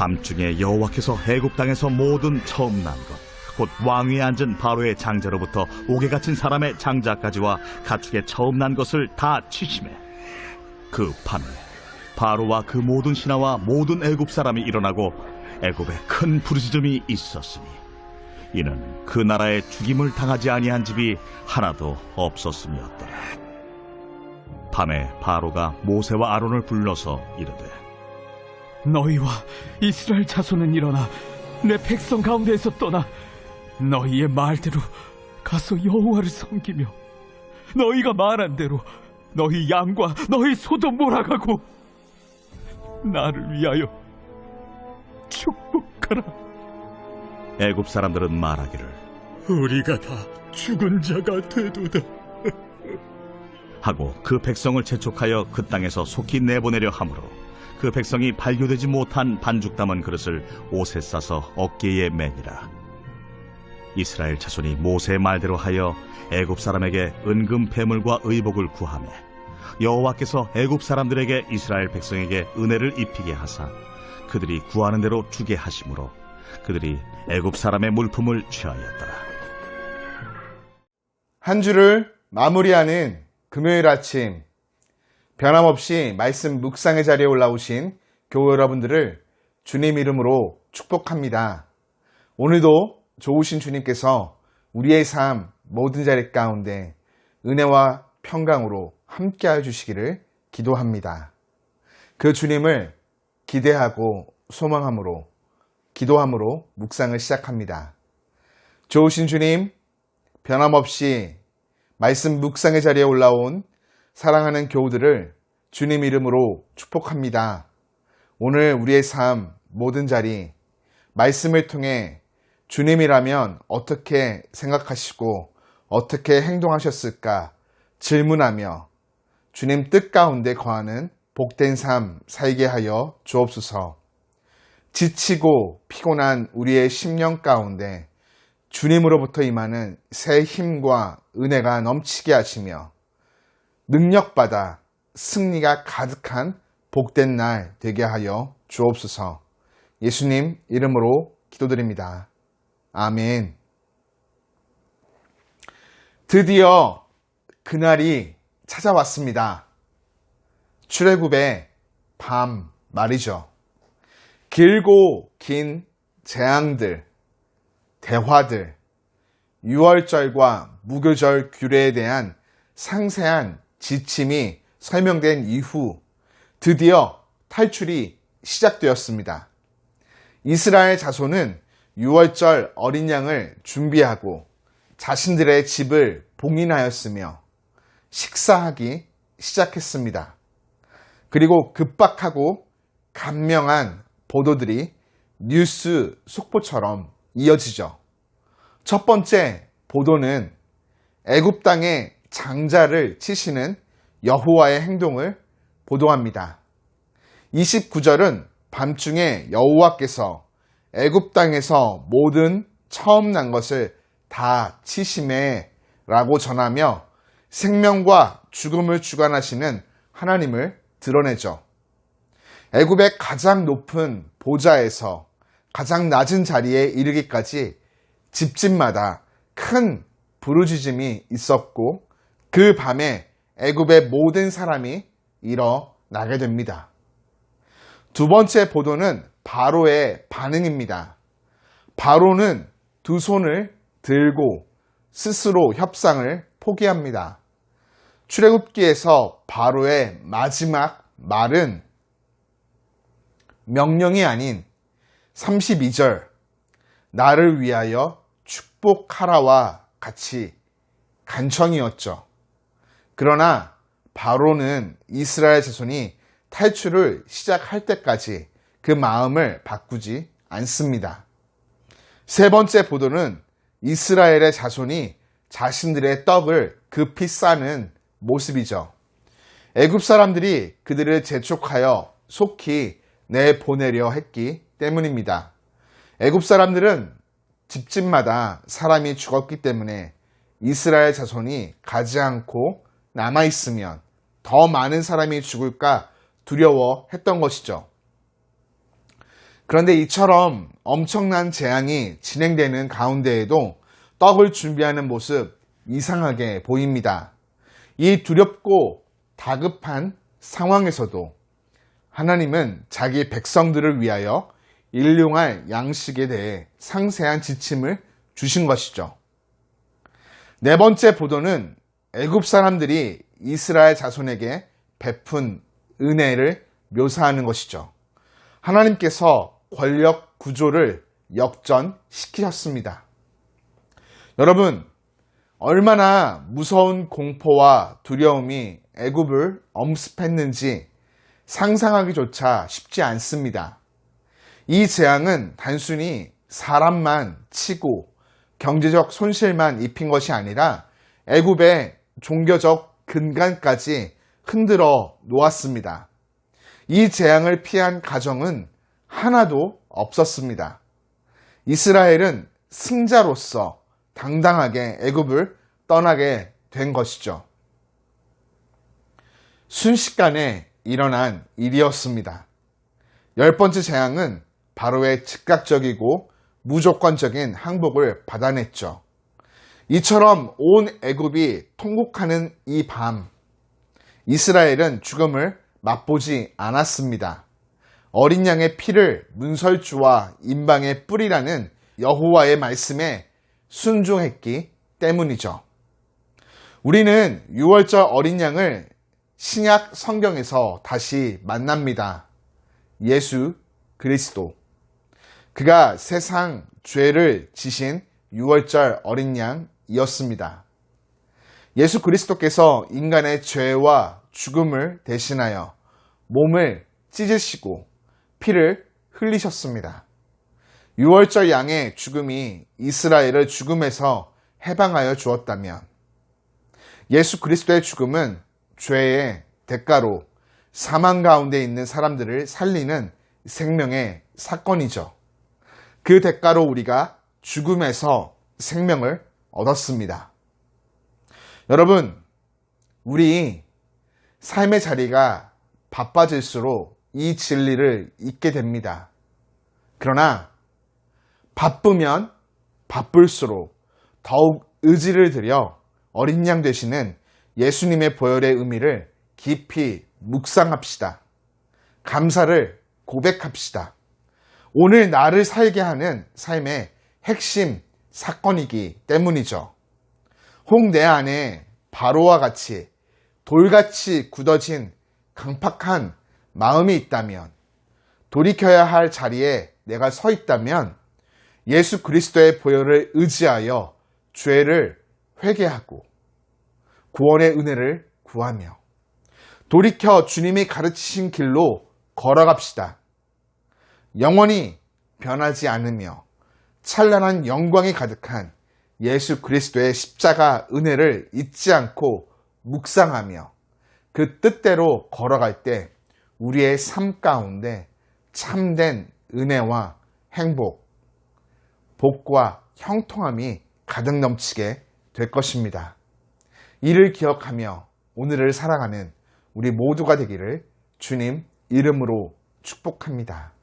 밤중에 여호와께서 애굽 땅에서 모든 처음 난 것, 곧 왕위에 앉은 바로의 장자로부터 옥에 갇힌 사람의 장자까지와 가축의 처음 난 것을 다 치심해. 그 밤에 바로와 그 모든 신하와 모든 애굽 사람이 일어나고 애굽에 큰 부르짖음이 있었으니 이는 그 나라에 죽임을 당하지 아니한 집이 하나도 없었음이었더라. 밤에 바로가 모세와 아론을 불러서 이르되, 너희와 이스라엘 자손은 일어나 내 백성 가운데에서 떠나 너희의 말대로 가서 여호와를 섬기며 너희가 말한 대로 너희 양과 너희 소도 몰아가고 나를 위하여 축복하라. 애굽 사람들은 말하기를, 우리가 다 죽은 자가 되도다 하고 그 백성을 재촉하여 그 땅에서 속히 내보내려 하므로 그 백성이 발교되지 못한 반죽 담은 그릇을 옷에 싸서 어깨에 매니라. 이스라엘 자손이 모세의 말대로 하여 애굽 사람에게 은금 패물과 의복을 구하매 여호와께서 애굽 사람들에게 이스라엘 백성에게 은혜를 입히게 하사 그들이 구하는 대로 주게 하심으로 그들이 애굽 사람의 물품을 취하였더라. 한 주를 마무리하는 금요일 아침, 변함없이 말씀 묵상의 자리에 올라오신 교우 여러분들을 주님 이름으로 축복합니다. 오늘도 좋으신 주님께서 우리의 삶 모든 자리 가운데 은혜와 평강으로 함께하여 주시기를 기도합니다. 그 주님을 기대하고 소망함으로 기도함으로 묵상을 시작합니다. 좋으신 주님, 변함없이 말씀 묵상의 자리에 올라온 사랑하는 교우들을 주님 이름으로 축복합니다. 오늘 우리의 삶 모든 자리 말씀을 통해 주님이라면 어떻게 생각하시고 어떻게 행동하셨을까 질문하며 주님 뜻 가운데 거하는 복된 삶 살게 하여 주옵소서. 지치고 피곤한 우리의 심령 가운데 주님으로부터 임하는 새 힘과 은혜가 넘치게 하시며 능력받아 승리가 가득한 복된 날 되게 하여 주옵소서. 예수님 이름으로 기도드립니다. 아멘. 드디어 그날이 찾아왔습니다. 출애굽의 밤 말이죠. 길고 긴 재앙들, 대화들, 유월절과 무교절 규례에 대한 상세한 지침이 설명된 이후 드디어 탈출이 시작되었습니다. 이스라엘 자손은 유월절 어린 양을 준비하고 자신들의 집을 봉인하였으며 식사하기 시작했습니다. 그리고 급박하고 간명한 보도들이 뉴스 속보처럼 이어지죠. 첫 번째 보도는 애굽 땅의 장자를 치시는 여호와의 행동을 보도합니다. 29절은 밤중에 여호와께서 애굽 땅에서 모든 처음 난 것을 다 치심해 라고 전하며 생명과 죽음을 주관하시는 하나님을 드러내죠. 애굽의 가장 높은 보좌에서 가장 낮은 자리에 이르기까지 집집마다 큰 부르짖음이 있었고 그 밤에 애굽의 모든 사람이 일어나게 됩니다. 두 번째 보도는 바로의 반응입니다. 바로는 두 손을 들고 스스로 협상을 포기합니다. 출애굽기에서 바로의 마지막 말은 명령이 아닌 32절 나를 위하여 축복하라와 같이 간청이었죠. 그러나 바로는 이스라엘 자손이 탈출을 시작할 때까지 그 마음을 바꾸지 않습니다. 세 번째 보도는 이스라엘의 자손이 자신들의 떡을 급히 싸는 모습이죠. 애굽 사람들이 그들을 재촉하여 속히 내보내려 했기 때문입니다. 애굽 사람들은 집집마다 사람이 죽었기 때문에 이스라엘 자손이 가지 않고 남아있으면 더 많은 사람이 죽을까 두려워했던 것이죠. 그런데 이처럼 엄청난 재앙이 진행되는 가운데에도 떡을 준비하는 모습 이상하게 보입니다. 이 두렵고 다급한 상황에서도 하나님은 자기 백성들을 위하여 일용할 양식에 대해 상세한 지침을 주신 것이죠. 네 번째 보도는 애굽 사람들이 이스라엘 자손에게 베푼 은혜를 묘사하는 것이죠. 하나님께서 권력 구조를 역전시키셨습니다. 여러분, 얼마나 무서운 공포와 두려움이 애굽을 엄습했는지 상상하기조차 쉽지 않습니다. 이 재앙은 단순히 사람만 치고 경제적 손실만 입힌 것이 아니라 애굽의 종교적 근간까지 흔들어 놓았습니다. 이 재앙을 피한 가정은 하나도 없었습니다. 이스라엘은 승자로서 당당하게 애굽을 떠나게 된 것이죠. 순식간에 일어난 일이었습니다. 10번째 재앙은 바로의 즉각적이고 무조건적인 항복을 받아냈죠. 이처럼 온 애굽이 통곡하는 이 밤, 이스라엘은 죽음을 맛보지 않았습니다. 어린 양의 피를 문설주와 임방에 뿌리라는 여호와의 말씀에 순종했기 때문이죠. 우리는 6월절 어린 양을 신약 성경에서 다시 만납니다. 예수 그리스도. 그가 세상 죄를 지신 6월절 어린 양이었습니다. 예수 그리스도께서 인간의 죄와 죽음을 대신하여 몸을 찢으시고 피를 흘리셨습니다. 6월절 양의 죽음이 이스라엘을 죽음에서 해방하여 주었다면 예수 그리스도의 죽음은 죄의 대가로 사망 가운데 있는 사람들을 살리는 생명의 사건이죠. 그 대가로 우리가 죽음에서 생명을 얻었습니다. 여러분, 우리 삶의 자리가 바빠질수록 이 진리를 잊게 됩니다. 그러나 바쁘면 바쁠수록 더욱 의지를 들여 어린 양 되시는 예수님의 보혈의 의미를 깊이 묵상합시다. 감사를 고백합시다. 오늘 나를 살게 하는 삶의 핵심 사건이기 때문이죠. 혹 내 안에 바로와 같이 돌같이 굳어진 강팍한 마음이 있다면, 돌이켜야 할 자리에 내가 서 있다면 예수 그리스도의 보혈을 의지하여 죄를 회개하고 구원의 은혜를 구하며 돌이켜 주님이 가르치신 길로 걸어갑시다. 영원히 변하지 않으며 찬란한 영광이 가득한 예수 그리스도의 십자가 은혜를 잊지 않고 묵상하며 그 뜻대로 걸어갈 때 우리의 삶 가운데 참된 은혜와 행복, 복과 형통함이 가득 넘치게 될 것입니다. 이를 기억하며 오늘을 살아가는 우리 모두가 되기를 주님 이름으로 축복합니다.